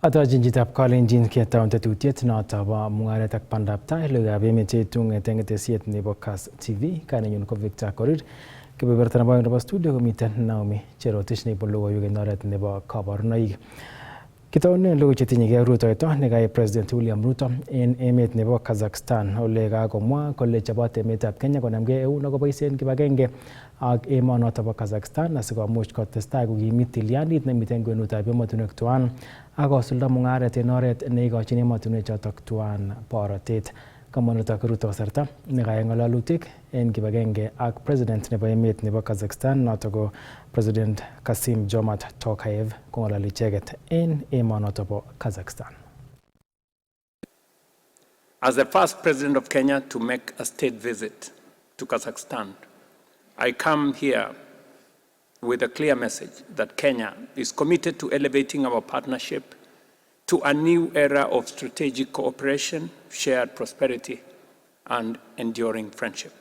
Atochin chitab kalenjin ketaun tetutiet noto bo Mungaret ak Bandaptai logoiwekab emet cheitunge eng ketesiet nebo Kass TV. Kainenyu ko Victor Korir. Kebeberta nebo studio komiten Naomi Cherotich nebo logoiwek eng oret nebo kabarunoik. Kitaunen logoiwek chetinyegei rutoito nekayai President William Ruto en emet nebo Kazakhstan ole kakomwa kole chobot emetab Kenya konamgei eun akoboisien kibagenge ak emonoto bo Kazakhstan asikomuch kotestai kokimit tilyandit nemiten kwenutab emotinwek tuan akosulda mungaret en oret neikochin emotinwek chotok tuan borotet. Kamanotok Ruto kasarta nekayai ng'alalutik en kibagenge ak President nebo emet nebo Kazakhstan noto ko President Kassym-Jomart Tokayev kong'alali icheket en emonoto bo Kazakhstan. As the first president of Kenya to make a state visit to Kazakhstan, I come here with a clear message that Kenya is committed to elevating our partnership to a new era of strategic cooperation, shared prosperity, and enduring friendship.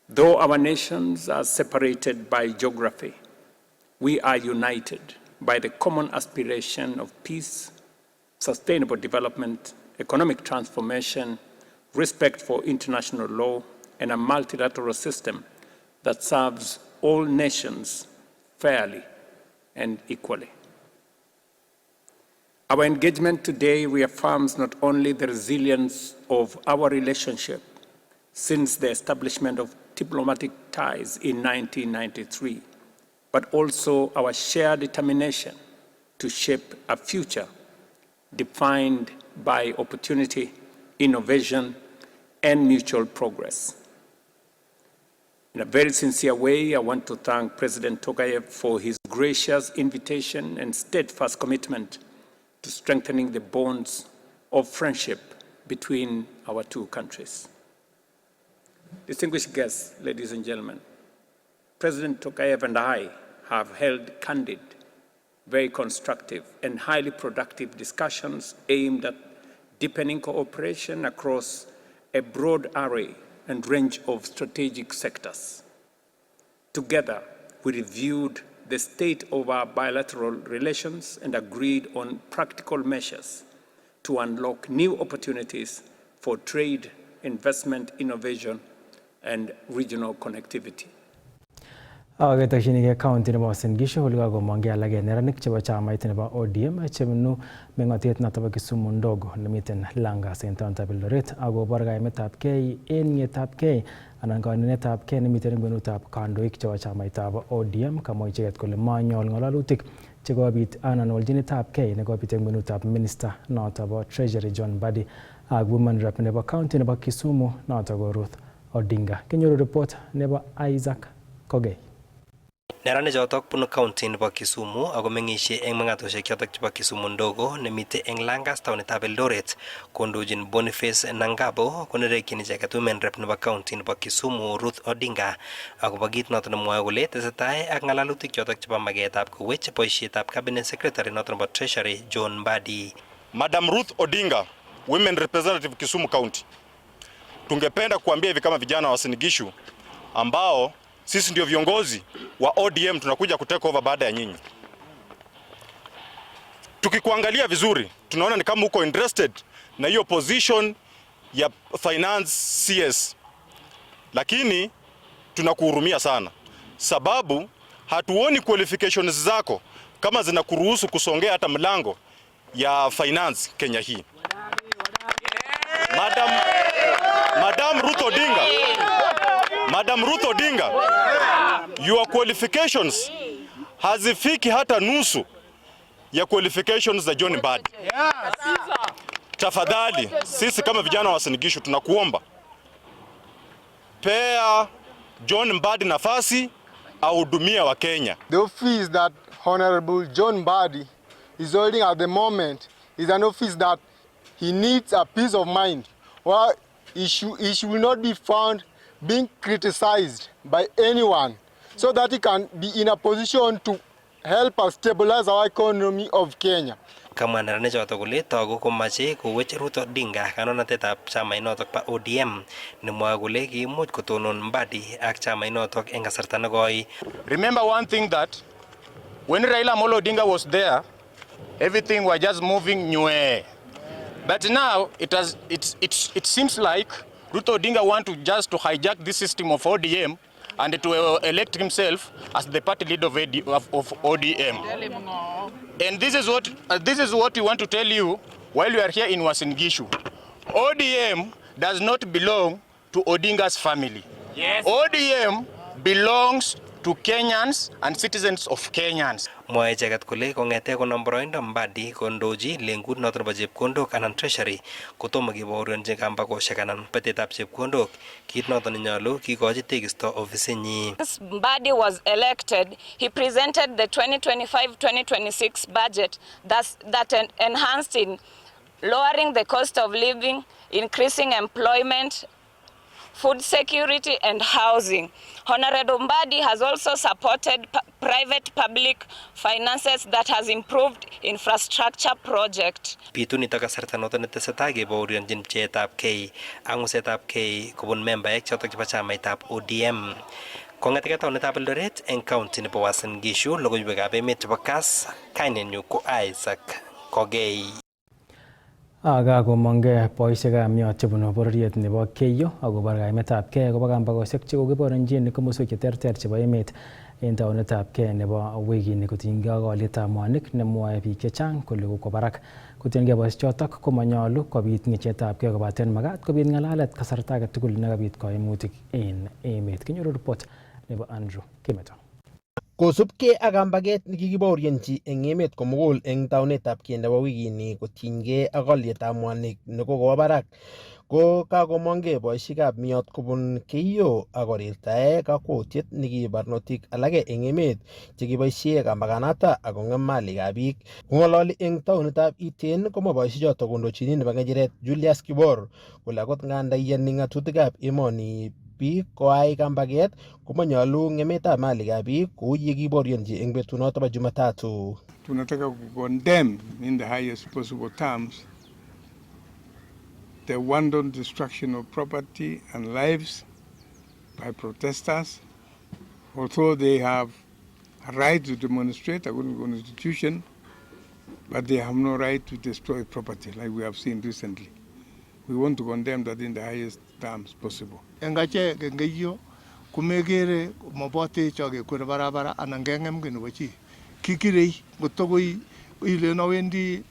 Though our nations are separated by geography, we are united by the common aspiration of peace, sustainable development, economic transformation, respect for international law, and a multilateral system that serves all nations fairly and equally. Our engagement today reaffirms not only the resilience of our relationship since the establishment of diplomatic ties in 1993, but also our shared determination to shape a future defined by opportunity, innovation, and mutual progress. In a very sincere way, I want to thank President Tokayev for his gracious invitation and steadfast commitment to strengthening the bonds of friendship between our two countries. Distinguished guests, ladies and gentlemen, President Tokayev and I have held candid, very constructive, and highly productive discussions aimed at deepening cooperation across a broad array and range of strategic sectors. Together, we reviewed the state of our bilateral relations and agreed on practical measures to unlock new opportunities for trade, investment, innovation, and regional connectivity. Ketokchinigei county nebo Uasin Gishu ole kakomongei alage neranik chebo chamait nebo ODM chebunu meng'otet noto bo Kisumu ndogo nemiten Langas en taonitab Eldoret akobor kaimetabgei en ng'etabgei anan kanenetabgei nemiten en kwenutab kandoik chebo chamaitab ODM. Kamwa icheket kole manyol ng'alalutik chekobit anan walchinetabgei nekobit en kwenutab minister noto bo Treasury John Mbadi ak women rep nebo county nebo Kisumu noto ko Ruth Odinga. Kenyoru report nebo Isaac Kogei. Neranik chotok bunu county nebo Kisumu ako meng'isie eng meng'atoshek chotok chebo Kisumu ndogo nemite eng Langas taonitab Eldoret kondochin Boniface Nangabo konerekyin icheket women rep nebo county nebo Kisumu Ruth Odinga akobo kit notok nemwoe kole tesetai ak ng'alalutik chotok chebo maketab kowech boisietab cabinet secretary notok nebo Treasury John Mbadi. Madam Ruth Odinga, women representative Kisumu County, tungependa kuambia hivi kama vijana wa Uasin Gishu ambao sisi ndio viongozi wa ODM tunakuja kutake over baada ya nyinyi. Tukikuangalia vizuri, tunaona ni kama uko interested na hiyo position ya finance CS. Lakini tunakuhurumia sana. Sababu hatuoni qualifications zako kama zinakuruhusu kusongea hata mlango ya finance Kenya hii. Madam Ruth Odinga, your qualifications hazifiki hata nusu ya qualifications za John Mbadi. Tafadhali, sisi kama vijana wa Uasin Gishu tunakuomba, pea John Mbadi nafasi ahudumia wa Kenya. The office that Honorable John Mbadi is holding at the moment is an office that he needs a peace of mind, where he should not be found being criticized by anyone, so that he can be in a position to help us stabilize our economy of Kenya. Kamwa neranik chotok kole togu komache kowech Ruth Odinga kanonatetab chamait notok pa ODM nemwoe kole kiimuch kotonon Mbadi ak chamait notok eng kasarta nekoi. Remember one thing, that when Raila Amolo Odinga was there, everything was just moving nowhere. But now it seems like Ruto Odinga want to just to hijack this system of ODM and to elect himself as the party leader of ODM. And this is what we want to tell you while we are here in Uasin Gishu. ODM does not belong to Odinga's family. Yes. ODM belongs to Kenyans and citizens of Kenyans. Mwae icheket kole kong'ete konam boroindo Mbadi kondochi lengut noton nebo chepkondok anan treasury kotomo kebaorionji kambakoshek anan betetab chepkondok, kit noton nenyolu kikochi tekisto ofisinyi. Mbadi was elected, he presented the 2025-2026 budget that enhanced in lowering the cost of living, increasing employment, food security and housing. Honorable Mbadi has also supported private-public finances that has improved infrastructure project. Pitu nito kasarta noton netesetai kebaorionjin pcheetab kei ak ngusetab kei kobun membaek chotok chebo chamaitab ODM. Kong'ete taunetab Eldoret eng county nebo Uasin Gishu, logoiwekab emet chebo Kass, kainenyu ko Isaac Kogei. Kakomong'e boisiekab miyot chebunu bororiet nebo Keiyo akobo kaimetabgei akobo kambakoshek chekokiboronjin komoswek cheterter chebo emet en taunetabgei nebo wikini kotinygei ak olietab mwanik nemwoe biik chechang kole kokwo barak. Kotiengei boisiechotok komanyolu kobit ng'echetabgei kobaten makat kobit ng'alalet kasarta age tugul nekabit koimutik en emet. Kinyoru report nebo Andrew Kimeto. Kosubkei ak kambaget nekikibaorionji eng emet komugul eng taunetab kei nebo wikini kotinygei ak olietab mwanik nekokowo barak, ko kakomong'e boisiekab miyot kobun Keiyo ak korirtae kakwoutiet nekiib barnotik alake eng emet chekiboisie kambaganata ak kong'em malikab biik. Kong'ololi eng taonitab Iten komwa boisiechotok kondochini nebo ng'echeret Julius Kibor kole akot nganda iyani ng'atutikab emoni biik koai kambaget komanyolu ng'emetab malikab biik kou ye kiborionji eng betunoto bo Jumatatu. Tunataka condemn in the highest possible terms the wanton destruction of property and lives by protesters, although they have a right to demonstrate according to the Constitution, but they have no right to destroy property like we have seen recently. We want to condemn that in the highest terms possible. Engache gengeyo kumegere mabote choge kure barabara anangengem gino chi kikirei gotogoi ile na wendi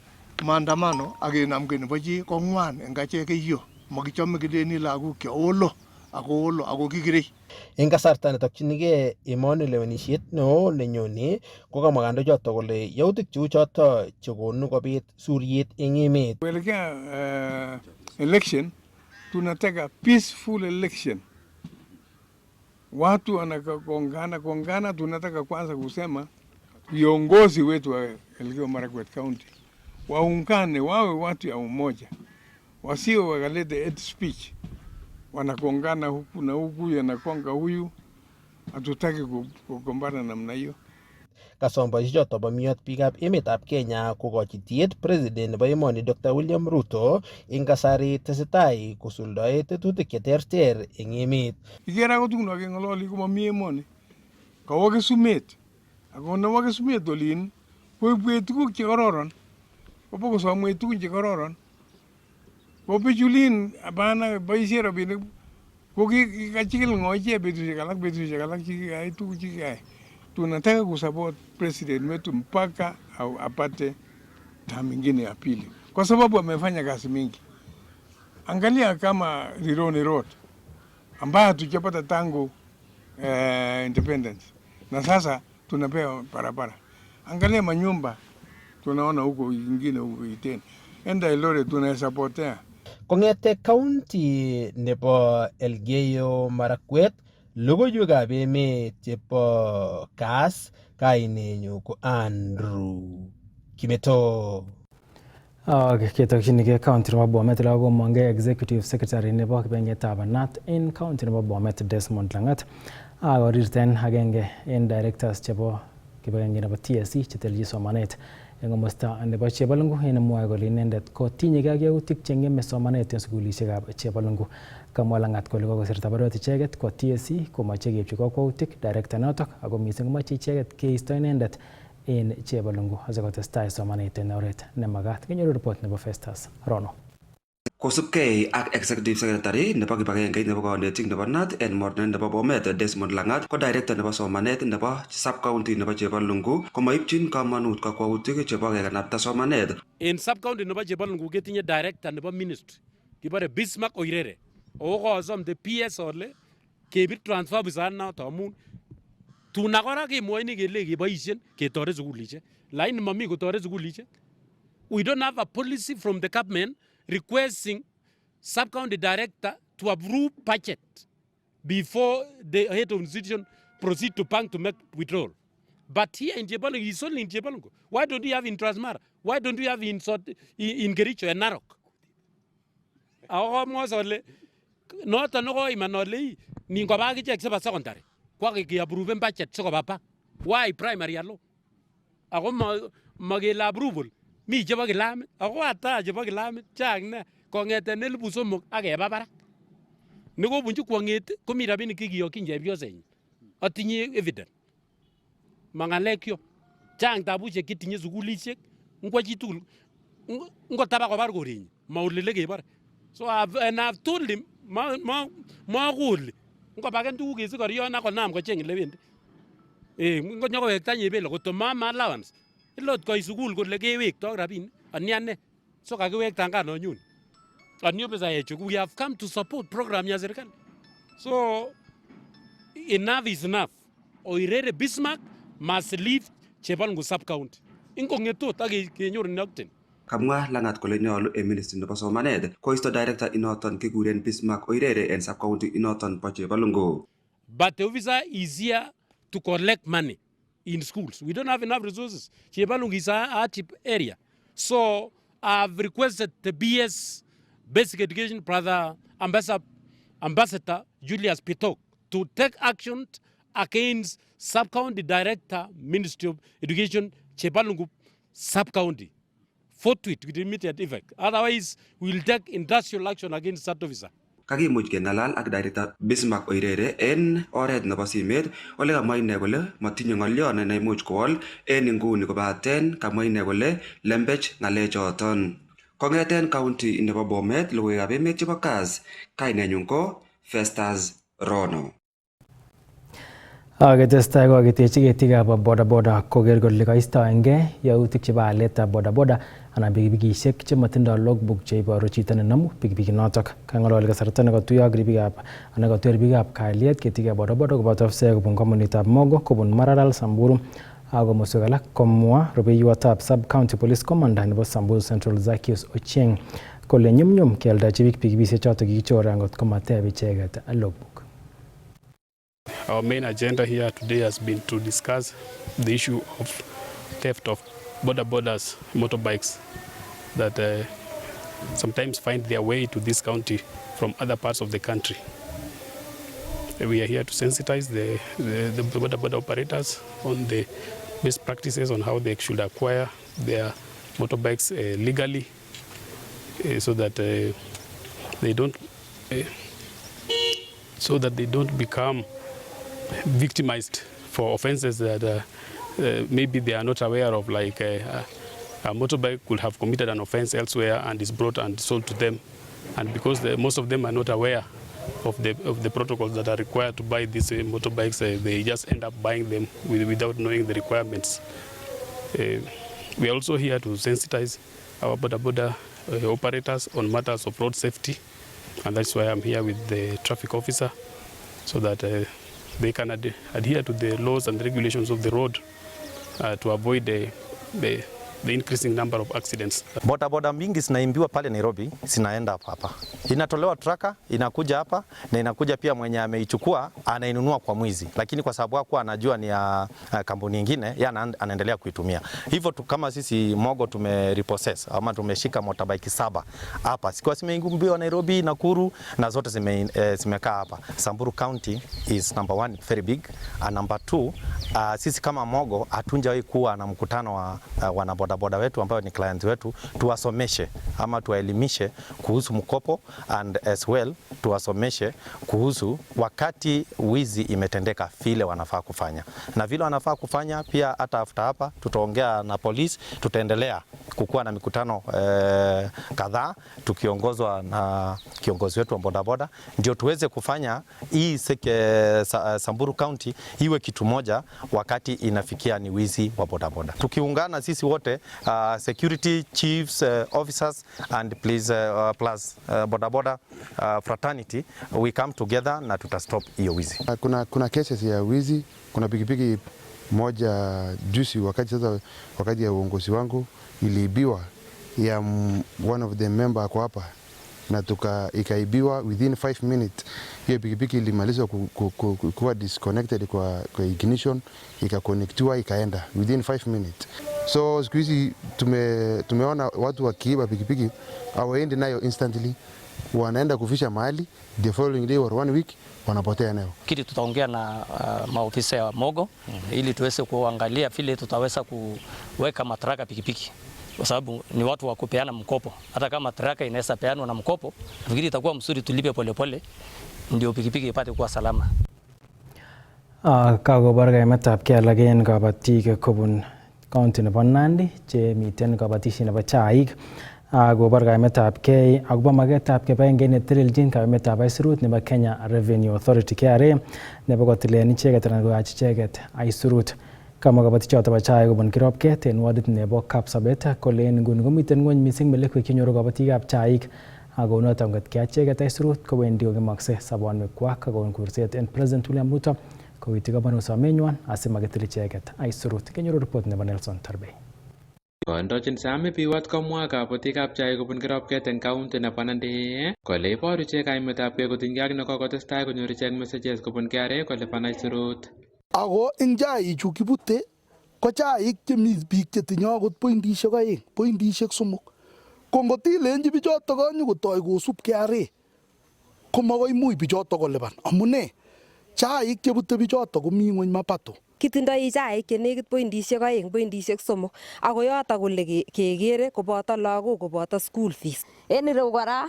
maandamano agenam gino chi kongwan engache geyo magichome gideni lagu ke olo ako kikirei. Eng kasarta netokchinigei emoni lewenisiet neo nenyone kokamwa kandochoto kole yautik cheu choto chekonu kobit suriet eng emet. Kuelekea election tunataka peaceful election. Watu wanakongana, tunataka kwanza kusema viongozi wetu wa Elgeyo Marakwet County waungane, wawe watu ya umoja, wasio wakalete hate speech, wanakongana huku na huku, yanakonga huyu. Hatutaki kugombana namna hiyo. Kasom boisiechoto bo miyot biikab emetab Kenya kokochi tiet president nebo emoni Dr. William Ruto eng kasari tesetai kosuldoe tetutik cheterter eng emet. Ikera ko tugun akeng'ololi komami emoni. Kawo Kesumet. Ako nebo Kesumet olin koibwech tuguk chekororon. Kobokosomwech tuguk chekororon. Ko bichulin abana boisie rabinik ko kikachikil ng'oiche betusiek alak chikikayai tuguk chikikayai. Tunataka kusupport president wetu mpaka apate term nyingine ya pili, kwa sababu amefanya kazi mingi. Angalia kama Rironi Road ambayo hatujapata tangu independence, na sasa tunapewa barabara. Angalia manyumba tunaona huko ingine huko Iten. Enda Eldoret tunaisapotea. Kong'ete county nebo Elgeyo Marakwet, logoiwekab emet chebo Kass, kainenyu ko Andrew Kimeto. Ketokchinigei county nebo Bomet komong'e executive secretary nebo kibeng'etab NAT en county nebo Bomet Desmond Lang'at akorirten agenge en directors chebo kibeng'e nebo TSC chetelji somanet en komosta nebo Chebalungu en mwoe kole inendet kotinyegei ak yautik cheng'eme somanet en sukulisiekab Chebalungu. Kamwa Lang'at kole kokosirta barwet icheket kwa TSC komoche keipchi kakwautik director notok ako missing komoche icheket keisto inendet en Chebalungu asikotestai somanet en oret nemagat. Kinyoru report nebo Festus Rono. Kosubkei ak Executive Secretary nebo kibagengeit nebo konetik nebo NAT en mornet nebo Bomet Desmond Langat ko director nebo somanet nebo sub-county nebo Chebalungu komaipchin kamanut kakwautik chebo kekanapta somanet. En sub-county nebo Chebalungu ketinye director nebo ministry kibore Bismarck Oirere. O kosom the PS ole kebir transfer bisana amun tunakora kemwoini kele keboisien ketore sugulisiek. Lakini mami kotore sugulisiek. We don't have a policy from the government requesting sub-county director to approve budget before the head of institution proceed to bank to make withdrawal. But here in Chebalungu, it's only in Chebalungu. Why don't you have in Transmara? Why don't you have in Kericho and Narok? Ako mwasole noto noko imanole ni ngoba kichek seba secondary. Kwa ki-approve budget siko papa. Why primary alone? Ako magela approval. Mi chebo kilamit, ako ata chebo kilamit chang ne kongeten 3,000 akeba barak. Nekobunchi kwong'et komi rabinik kikiyokyin chepyosenyin. Atinye evidence. Mangalek yo. Chang tabusiek chetinye sugulisiek, ngwa chitugul ngotaba kobar korenyin, maulele kebar. So I've told him makul ngobaken tuguk kesikorion akonam kocheng lebendi. Ngonyokowekta nyebele koto mama allowance. Ilot koi sukul kole kewekto rabinik aniane so kakiwekta ngano nyun anio pesa yechu. We have come to support program ya serikali. So enough is enough. Oirere Bismarck must leave Chebalungu sub-county. Ingongetot ak kenyor nokten. Kamwa Langat kole nyolu en ministry nebo somanet koisto director inoton kikuren Bismarck Oirere en sub-county inoton bo Chebalungu. But the officer is here to collect money in schools. We don't have enough resources. Chebalungu is a cheap area. So I've requested the BS Basic Education brother Ambassador Julius Pitok to take action against sub-county director Ministry of Education Chebalungu sub-county. Forthwith with immediate effect. Otherwise, we'll take industrial action against that officer. Kakimuch kengalal ak director Bismarck Oirere en oret nebo simet ole kamwa ine kole matinye ng'olyon neimuch kowol en inguni kobaten kamwa ine kole lembech ng'alechoton. Kong'eten county nebo Bomet logoiwekab emet chebo Kass, kainenyun ko Festus Rono. Ketestai kokitechi ketikab bodaboda koker kole kaistoengei yautik chebo aletab bodaboda anan pikipikisiek chematindoi logbook cheiboru chito nenamu pikipikinotok. Kang'ololi kasarta nekatuiyo ak ribikab kalyet ketikab bodaboda koboto ofisek kobun kampunitap Mogo kobun Maralal, Samburu ak komoswek alak, komwa rubeiwotab Sub-County Police Commander nebo Samburu Central Zaccheus Ochieng kole nyumnyum kealdachi biik pikipikisiek chotok kikichore angot komateb icheket logbook. Our main agenda here today has been to discuss the issue of theft of borders, motorbikes that sometimes find their way to this county from other parts of the country. We are here to sensitize the border operators on the best practices on how they should acquire their motorbikes legally, so that they don't become victimized for offenses that maybe they are not aware of, like a motorbike could have committed an offense elsewhere and is brought and sold to them, and because most of them are not aware of the protocols that are required to buy these motorbikes, they just end up buying them without knowing the requirements. We are also here to sensitize our border operators on matters of road safety, and that's why I'm here with the traffic officer, so that they can adhere to the laws and regulations of the road to avoid the increasing number of accidents. Bodaboda mingi zinaimbiwa pale Nairobi, zinaenda hapa. Inatolewa traka, inakuja hapa na inakuja pia mwenye ameichukua anainunua kwa mwizi. Lakini kwa sababu hakuwa anajua ni ya kampuni nyingine, yeye anaendelea kuitumia. Hivyo kama sisi Mogo tumerepossess ama tumeshika motorbike 7 hapa. Sikuwa zimeingumbiwa Nairobi, Nakuru na zote zimekaa hapa. Samburu County is number 1 very big, and number 2 sisi kama Mogo hatunjawahi kuwa na mkutano wa wanabodaboda wetu ambao ni client wetu, tuwasomeshe ama tuwaelimishe kuhusu mkopo, and as well tuwasomeshe kuhusu wakati wizi imetendeka vile wanafaa kufanya na vile wanafaa kufanya. Pia hata after hapa tutaongea na polisi, tutaendelea kukuwa na mikutano kadhaa tukiongozwa na kiongozi wetu wa bodaboda, ndio tuweze kufanya hii Samburu County iwe kitu moja wakati inafikia ni wizi wa bodaboda. Tukiungana sisi wote, security chiefs, officers and police plus bodaboda fraternity, we come together na tutastop hiyo wizi. Kuna cases ya wizi, kuna pikipiki moja juzi wakati ya uongozi wangu iliibiwa ya one of the member ako hapa na ikaibiwa within 5 minutes. Hiyo pikipiki ilimalizwa kuwa disconnected kwa ignition, ikaconnectiwa ikaenda within 5 minutes. So siku hizi tumeona watu wakiiba pikipiki hawaendi nayo instantly, wanaenda kufisha mahali, the following day or 1 week wanapotea nayo. Kiti tutaongea na maofisa ya Mogo ili tuweze kuangalia vile tutaweza kuweka matraka pikipiki, kwa sababu ni watu wa kupeana mkopo. Hata kama traka inaweza peanwa na mkopo, nafikiri itakuwa mzuri tulipe polepole ndio pikipiki ipate kuwa salama. Kakobar kaimetab kei alak en kabatik kobun county nebo Nandi chemiten kabatisiet nebo chaik. Kobar kaimetab kei akobo maketab kibagenge netelelchin kaimetab aisurut nebo Kenya Revenue Authority KRA nebo kotilen icheket anan koyachi icheket aisurut. Kamwa kabatik choto bo chaik kobun Kiropket en wadit nebo Kapsabet kole en nguni komiten ngwony missing melekwek chenyoru kabatikab chaik, ako noton ngot keyai icheket aisurut kowendi kokemokse sobonwekwak akon kurset en President William Ruto kowiti komonut somenywan asimakitil icheket aisurut. Kenyoru report nebo Nelson Tarbei. Kondochin Sami Biwot komwa kabatikab chaik kobun Kiropket en county nebo Nandi kole iboru ichek kaimetab kei kotinygei ak nekokotestai konyor ichek messages kobun KRA kolipan aisurut. Ako eng chaichu kibute ko chaik chemi biik chetinye akot pointishek 2, pointishek 3. Ko ngotilenji bichoto kanyokotoi kosup KRA komakoi imuch bichoto kolipan. Amune chaik chebute bichoto komi ngwony mapato. Kitindoi chaik chenekit pointishek 2, pointishek 3 ako yoto kole kekere koboto lagok koboto school fees. En ireu kora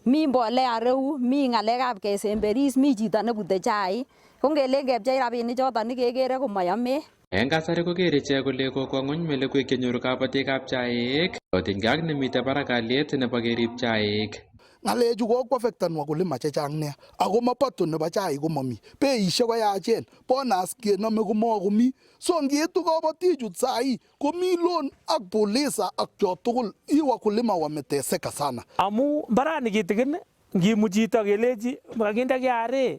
mi mbolea reu, mi ngalekab kesemberis, mi chito nebute chaik. Ko ngele kepchei rabinik choto nikekere komayame. En kasari kokere ichek kole kokwo ngwony melekwek chenyoru kabatikab chaik kotinygei ak nemite barak aliet nebo kerib chaik. Ngalechu kokwaffectan wakulima chechang nea, ako mapato nebo chaik komami, beishek koyachen, bonus kenome komakomi. So ngetu kabatichu sai komi loan ak polisa ak chotugul, i wakulima wameteseka sana. Amu mbarani kitikin ngimu chito kelechi makinde KRA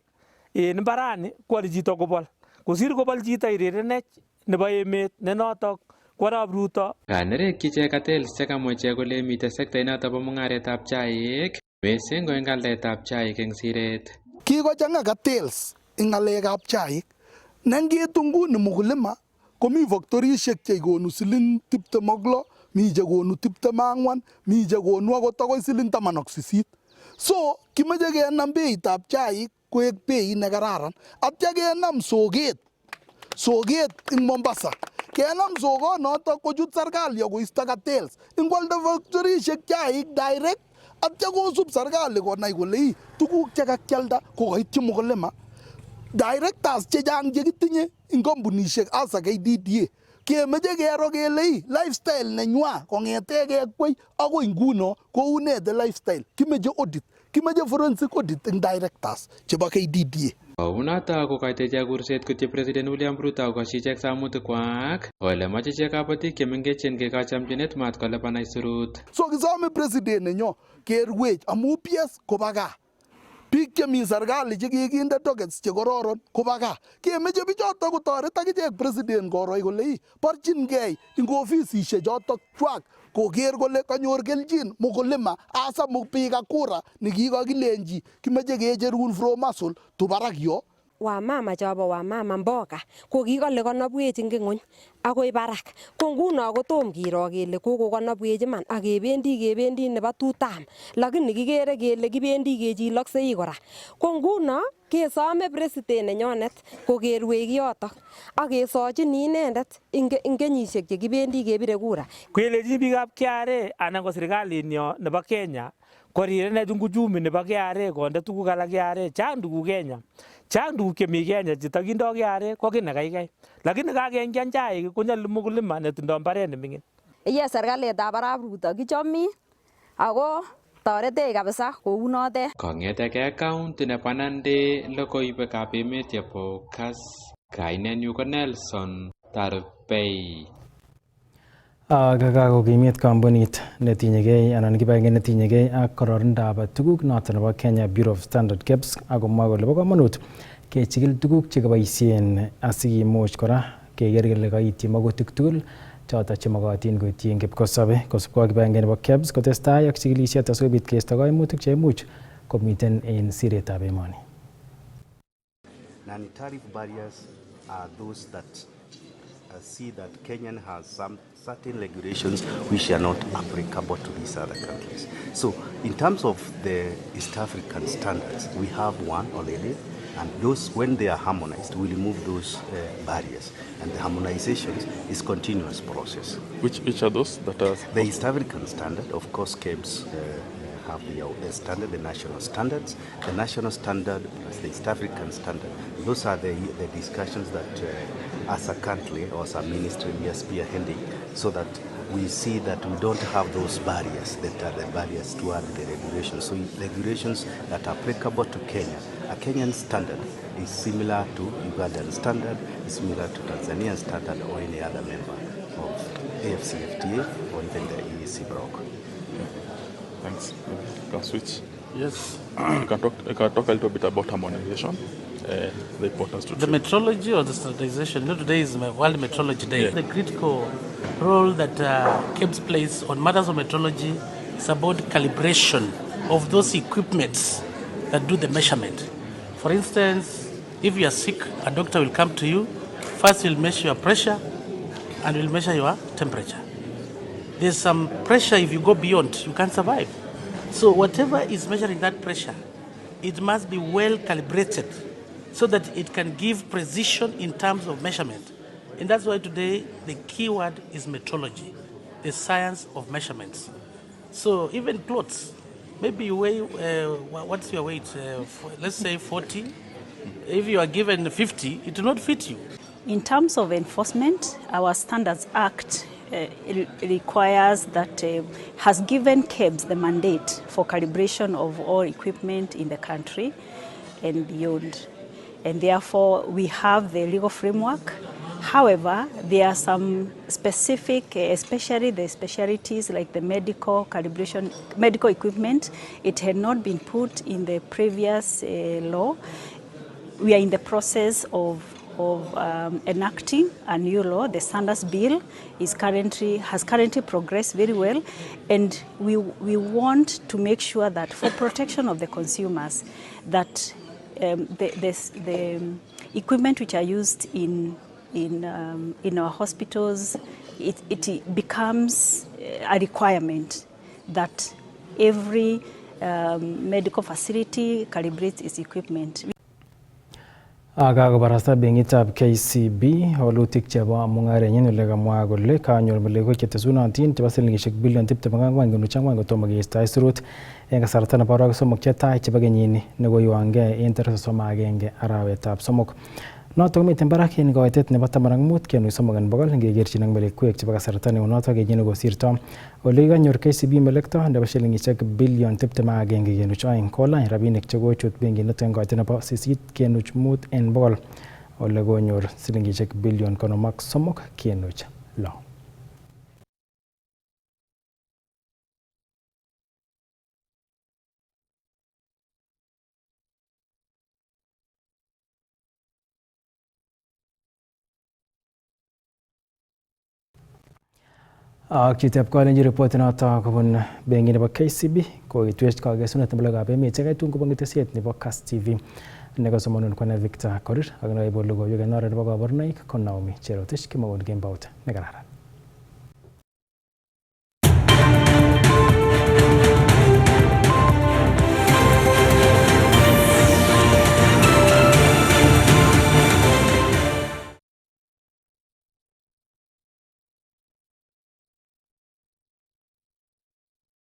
en mbarani kwali chito kobol. Kosir kobol chito irerenech nebo emet ne notok kwarab Ruto. Kanerek ichek cartels chekamwa ichek kole mite sekta inoto bo mungaretab chaik missing ko eng aldaetab chaik eng siret. Kikochanga cartels eng ngalekab chaik. Nengetu nguni mkulima komi factorishek chekonu siling 26, mi chekonu 24, mi chekonu akot akoi siling 18. So kimeche kenam beitab chaik koek bei nekararan. Atya kenam soket ing Mombasa. Kenam sokonotok kochut serikali akoisto cartels. Ingwalda factorishek chaik direct atya kosup serikali konai kole tuguk chekakialda kokaityi mkulima. Directors chechang chekitinye ing kampunishek asa KDDA kemeche kero kele lifestyle nenywa kong'ete kwei akoi nguno kounete lifestyle. Kimeche audit, kimeche forensic audit ing directors chebo KDDA. Kounoto kokaito ichek kurset kutye President William Ruto akoshi ichek samutikwak kole moche ichek kabatik chemengechen kekochi chamchinet mat kolipan aisurut. So kisome president nenyo kerwech amu PS koba gaa. Biik chemi serikali chekikinde dockets chekororon koba gaa. Kemeche bichoto kotoret akichek president koroi kole borchingei ing ofisishek chotok chwak koker kole kanyor kelchin mkulima asa mpiga kura nikikokilenji kimeche kecherun from muscle to barak yo. wamama chobo wamama mboga ko kikole konobwech eng ng'ony akoi barak. Ko nguno kotom kiro kele kokokonobwech iman ak kebendi nebo tutam, lakini kikere kele kibendi kechiloksei kora. Ko nguno kesome president nenyonet kokerwech yotok ak kesochini inendet ing kenyisiek chekibendi kebire kura. Kwelechi biikab KRA anan ko serikalinyo nebo Kenya korirenet ing uchumi nebo KRA konde tuguk alak KRA. Chang tuguk Kenya, chang tuguk chemi Kenya chetakindo KRA ko kiy nekaikai, lakini kakengyan chaik konyolu mkulima netindoi mbaret neming'in. Iye serikalitab Arap Ruto kichomi ako toretech kabisa kou notet. Kong'etegei county nebo Nandi logoiwekab emet chebo Kass, kainenyu ko Nelson Tarbei. Kakokimit kampunit netinyegei anan kibagenge netinyegei ak kororindab tuguk noton nebo Kenya Bureau of Standard KEBS akomwa kole bo komonut kechigil tuguk chekiboisien asikimuch kora keker kele kaityi magutik tugul choton chemokotin koityi kipkosobe. Kosubkei ak kibagenge nebo KEBS kotestai ak chikilisiet asikobit keisto kaimutik cheimuch komiten en siretab emoni. Non-tariff barriers are those that see that Kenyan has some certain regulations which are not applicable to these other countries. So in terms of the East African standards, we have one already, and those, when they are harmonized, we remove those barriers. And the harmonization is continuous process. Which are those that are? The East African standard, of course, KEBS have the standard, the national standards. The national standard plus the East African standard. Those are the discussions that as a country or as a ministry we are spearheading, so that we see that we don't have those barriers that are the barriers toward the regulations. So regulations that are applicable to Kenya, a Kenyan standard is similar to Ugandan standard, is similar to Tanzanian standard or any other member of AFCFTA or even the EAC bloc. Thanks. You can switch. Yes. You can talk a little bit about harmonization. The importance to the metrology or the standardization. Today is World Metrology Day. Yeah. The critical role that KEBS plays on matters of metrology is about calibration of those equipments that do the measurement. For instance, if you are sick, a doctor will come to you. First, he'll measure your pressure and will measure your temperature. There's some pressure, if you go beyond, you can't survive. So whatever is measuring that pressure, it must be well calibrated so that it can give precision in terms of measurement. And that's why today the key word is metrology, the science of measurements. So even clothes, maybe you weigh, what's your weight? Let's say 40. If you are given 50, it will not fit you. In terms of enforcement, our Standards Act it requires that has given KEBS the mandate for calibration of all equipment in the country and beyond. And therefore, we have the legal framework. However, there are some specific, especially the specialties like the medical calibration, medical equipment. It had not been put in the previous law. We are in the process of enacting a new law. The Standards Bill has currently progressed very well, and we want to make sure that for protection of the consumers, that the equipment which are used in our hospitals, it becomes a requirement that every medical facility calibrates its equipment. Kakobarasta benkitab KCB walutik chebo mung'arenyin ole kamwa kole kanyor melekok chetesunotin chebo silingisiek bilion 24.4 kotomo keisto aisurut en kasarta nebo arawek somok chetai chebo kenyini nekoiwangei en tarik 31 arawetab somok. Notok komiten barak en koitet nebo 15.3 ngekerchin ak melekwek chebo kasarta neu notok kenyini kosirto. Ole kikanyor KCB melekto nebo silingisiek bilion 21.2 kolany rabinik chekochut benkit en koitet nebo 8.5 en bogol ole konyor silingisiek bilion 53.6. Ak chitab kolenji ripoti noto kobun benkit nebo KCB koitwech kakesunet nebo logoiwekab emet chekaitun kobun ketesiet nebo Kass TV nekasomonun kwana Victor Korir ak naibu logoiwek en oret nebo kaborunoik ko Naomi Cherotich kimokon kembout nekararan.